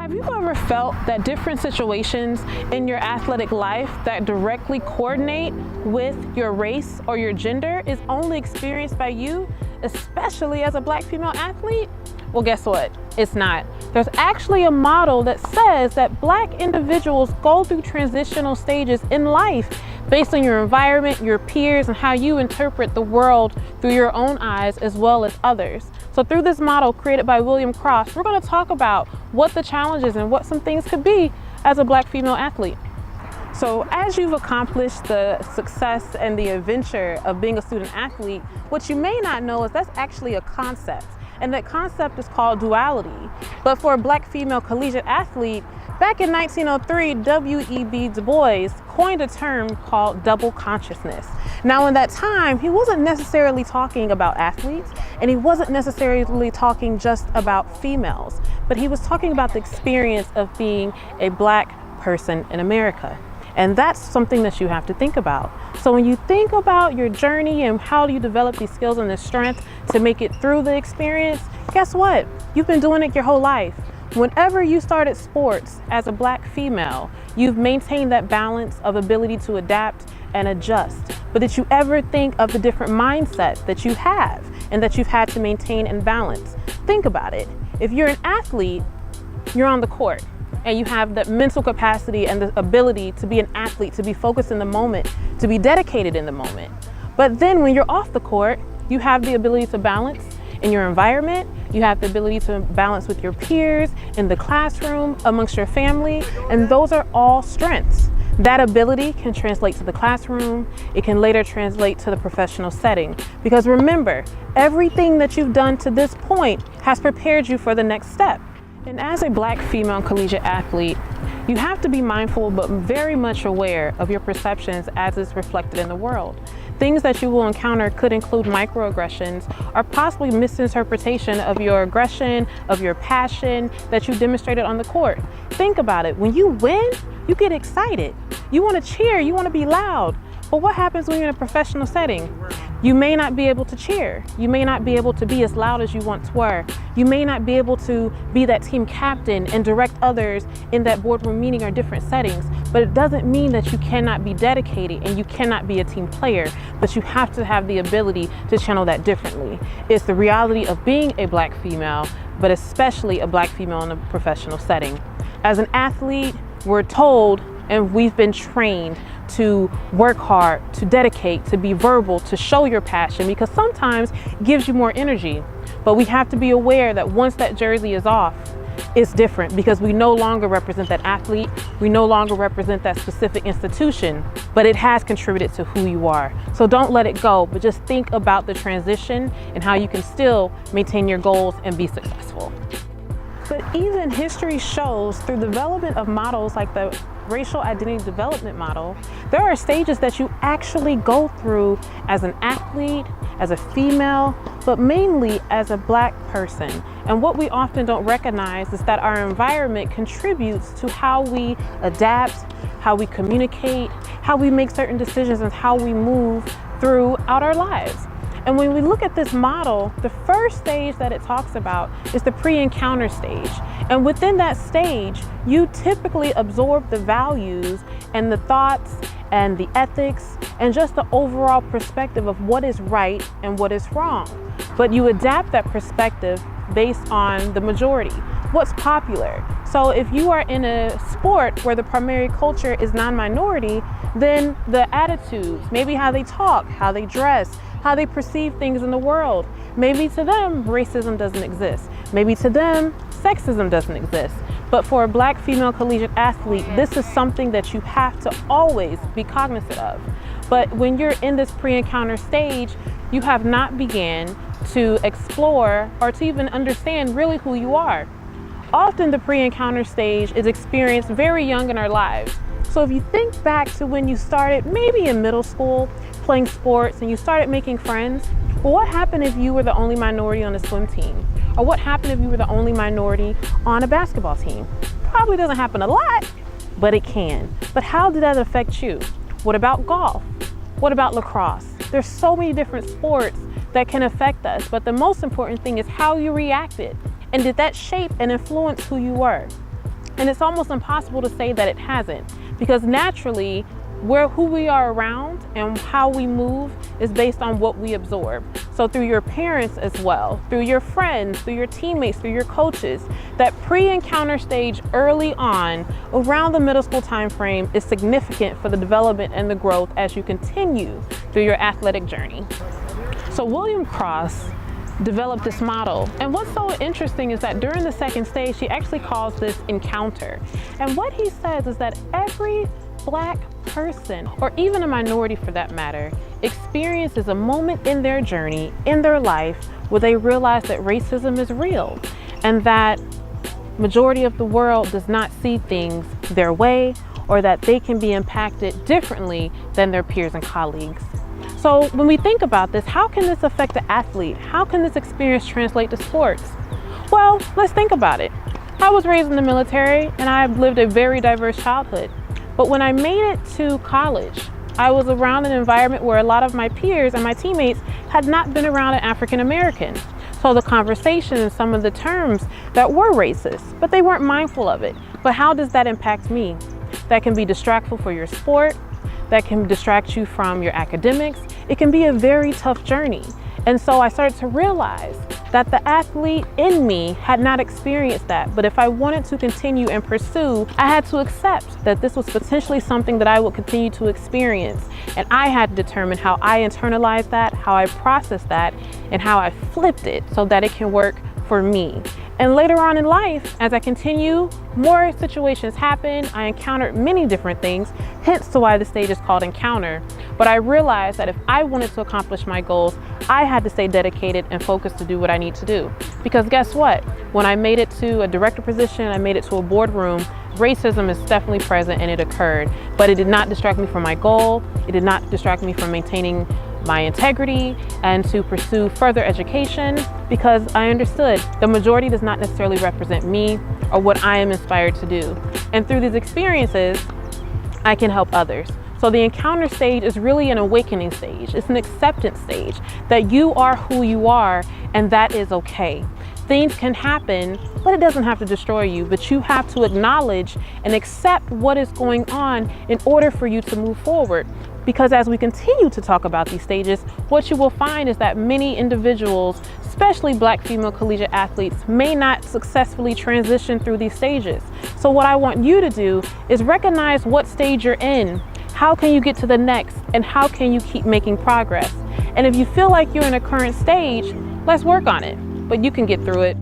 Have you ever felt that different situations in your athletic life that directly coordinate with your race or your gender is only experienced by you, especially as a Black female athlete? Well, guess what? It's not. There's actually a model that says that Black individuals go through transitional stages in life based on your environment, your peers, and how you interpret the world through your own eyes as well as others. So through this model created by William Cross, we're going to talk about what the challenges and what some things could be as a Black female athlete. So as you've accomplished the success and the adventure of being a student athlete, what you may not know is that's actually a concept. And that concept is called duality. But for a Black female collegiate athlete, back in 1903, W.E.B. Du Bois coined a term called double consciousness. Now in that time, he wasn't necessarily talking about athletes, and he wasn't necessarily talking just about females, but he was talking about the experience of being a Black person in America. And that's something that you have to think about. So when you think about your journey and how do you develop these skills and the strength to make it through the experience, guess what? You've been doing it your whole life. Whenever you started sports as a Black female, you've maintained that balance of ability to adapt and adjust. But did you ever think of the different mindsets that you have and that you've had to maintain and balance? Think about it. If you're an athlete, you're on the court and you have the mental capacity and the ability to be an athlete, to be focused in the moment, to be dedicated in the moment. But then when you're off the court, you have the ability to balance in your environment, you have the ability to balance with your peers, in the classroom, amongst your family, and those are all strengths. That ability can translate to the classroom, it can later translate to the professional setting. Because remember, everything that you've done to this point has prepared you for the next step. And as a Black female collegiate athlete, you have to be mindful but very much aware of your perceptions as it's reflected in the world. Things that you will encounter could include microaggressions or possibly misinterpretation of your aggression, of your passion that you demonstrated on the court. Think about it. When you win, you get excited. You want to cheer, you want to be loud. But what happens when you're in a professional setting? You may not be able to cheer. You may not be able to be as loud as you once were. You may not be able to be that team captain and direct others in that boardroom meeting or different settings. But it doesn't mean that you cannot be dedicated and you cannot be a team player, but you have to have the ability to channel that differently. It's the reality of being a Black female, but especially a Black female in a professional setting. As an athlete, we're told and we've been trained to work hard, to dedicate, to be verbal, to show your passion, because sometimes it gives you more energy. But we have to be aware that once that jersey is off, it's different because we no longer represent that athlete, we no longer represent that specific institution, but it has contributed to who you are. So don't let it go, but just think about the transition and how you can still maintain your goals and be successful. But even history shows through the development of models like the racial identity development model, there are stages that you actually go through as an athlete, as a female, but mainly as a Black person. And what we often don't recognize is that our environment contributes to how we adapt, how we communicate, how we make certain decisions, and how we move throughout our lives. And when we look at this model, the first stage that it talks about is the pre-encounter stage. And within that stage, you typically absorb the values and the thoughts and the ethics and just the overall perspective of what is right and what is wrong. But you adapt that perspective based on the majority, what's popular. So if you are in a sport where the primary culture is non-minority, then the attitudes, maybe how they talk, how they dress, how they perceive things in the world. Maybe to them, racism doesn't exist. Maybe to them, sexism doesn't exist. But for a Black female collegiate athlete, this is something that you have to always be cognizant of. But when you're in this pre-encounter stage, you have not began to explore or to even understand really who you are. Often the pre-encounter stage is experienced very young in our lives. So if you think back to when you started maybe in middle school playing sports and you started making friends, well, what happened if you were the only minority on the swim team? Or what happened if you were the only minority on a basketball team? Probably doesn't happen a lot, but it can. But how did that affect you? What about golf? What about lacrosse? There's so many different sports that can affect us, but the most important thing is how you reacted. And did that shape and influence who you were? And it's almost impossible to say that it hasn't, because naturally, who we are around and how we move is based on what we absorb. So through your parents as well, through your friends, through your teammates, through your coaches, that pre-encounter stage early on around the middle school time frame is significant for the development and the growth as you continue through your athletic journey. So William Cross developed this model. And what's so interesting is that during the second stage, he actually calls this encounter. And what he says is that every Black person, or even a minority for that matter, experiences a moment in their journey, in their life, where they realize that racism is real and that majority of the world does not see things their way, or that they can be impacted differently than their peers and colleagues. So when we think about this, how can this affect the athlete? How can this experience translate to sports? Well, let's think about it. I was raised in the military and I've lived a very diverse childhood. But when I made it to college, I was around an environment where a lot of my peers and my teammates had not been around an African American. So the conversation and some of the terms that were racist, but they weren't mindful of it. But how does that impact me? That can be distractful for your sport. That can distract you from your academics. It can be a very tough journey. And so I started to realize that the athlete in me had not experienced that. But if I wanted to continue and pursue, I had to accept that this was potentially something that I would continue to experience. And I had to determine how I internalized that, how I processed that, and how I flipped it so that it can work for me. And later on in life, as I continue, more situations happen. I encountered many different things, hence to why the stage is called Encounter. But I realized that if I wanted to accomplish my goals, I had to stay dedicated and focused to do what I need to do. Because guess what? When I made it to a director position, I made it to a boardroom, racism is definitely present and it occurred. But it did not distract me from my goal. It did not distract me from maintaining my integrity and to pursue further education, because I understood the majority does not necessarily represent me or what I am inspired to do. And through these experiences, I can help others. So the encounter stage is really an awakening stage. It's an acceptance stage that you are who you are, and that is okay. Things can happen, but it doesn't have to destroy you, but you have to acknowledge and accept what is going on in order for you to move forward. Because as we continue to talk about these stages, what you will find is that many individuals, especially Black female collegiate athletes, may not successfully transition through these stages. So what I want you to do is recognize what stage you're in, how can you get to the next, and how can you keep making progress. And if you feel like you're in a current stage, let's work on it, but you can get through it.